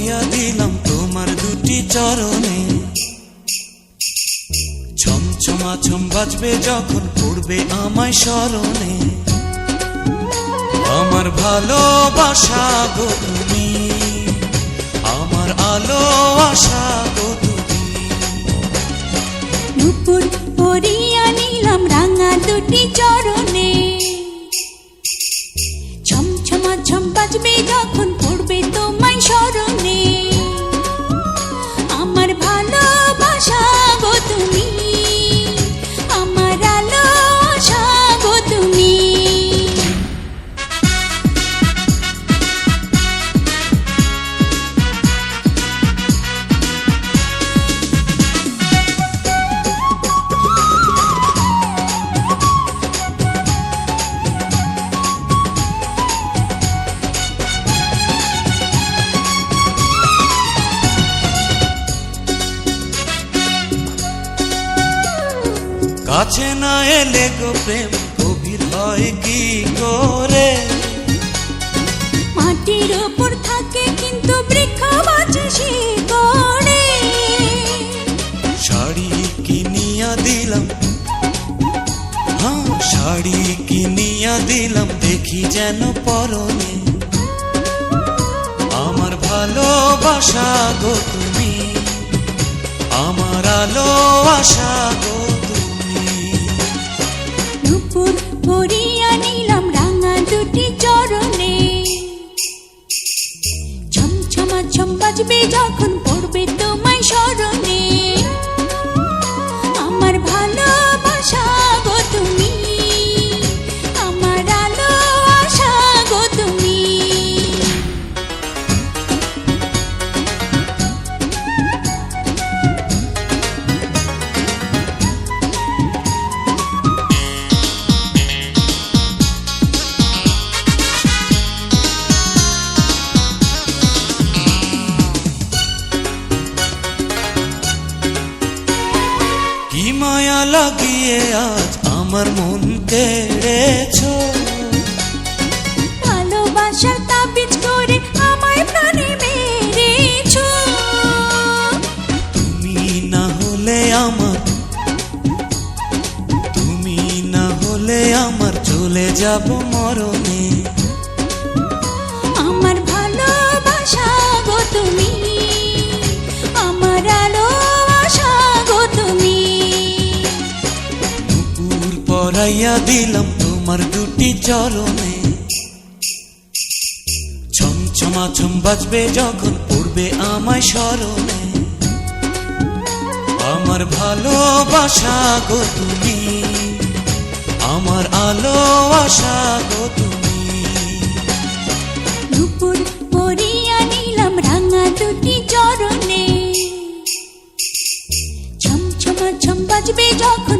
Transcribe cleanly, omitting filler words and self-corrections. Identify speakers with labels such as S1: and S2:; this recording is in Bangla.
S1: পরাইয়া দিলাম তোমার দুটি চরণে। ছমছমা ছম বাজবে যখন পড়বে আমায় স্মরণে। আমার ভালোবাসা গো তুমি, আমার আলো আশা গো তুমি।
S2: নুপুর পরিয়া নিলাম রাঙা দুটি চরণে। ছমছমা ছম বাজবে যখন পড়বে তোমায় স্মরণে। আমার ভালোবাসা গো তুমি, আমার আলো আশা গো তুমি।
S1: কাছে না এলে গো প্রেম গভীর হয় কি করে।
S2: মাটির উপর থাকে কিন্তু বৃক্ষ বাঁচে শিকড়ে।
S1: শাড়ি কিনিয়া দিলাম, হ্যাঁ শাড়ি কিনিয়া দিলাম দেখি যেন পরনে। আমার ভালোবাসা গো তুমি, আমার আলো আশা গো তুমি।
S2: নুপুর পরিয়া নিলাম রাঙা দুটি চরণে। ছমছমা ছম বাজবে যখন পড়বে তোমায় স্মরণে। আমার ভালোবাসা গো তুমি, আমার আলো আশা গো তুমি।
S1: কি মায়া লাগিয়ে আজ আমার মন কেড়েছো।
S2: ভালোবাসার তাবিজ করে আমায় প্রাণে মেরেছো।
S1: তুমি না হলে আমার, তুমি না হলে আমার চলে যাব মরণে।
S2: আমার ভালোবাসা গো তুমি, আমার আলো আশা গো তুমি।
S1: নুপুর পরাইয়া দিলাম তোমার দুটি চরণে। ছমছমা ছম বাজবে যখন পড়বে আমায় স্মরণে। আমার ভালোবাসা গো তুমি, আমার আলো আশা গো তুমি।
S2: নুপুর পরিয়া নিলাম রাঙা দুটি চরণে। ছমছমা ছম বাজবে যখন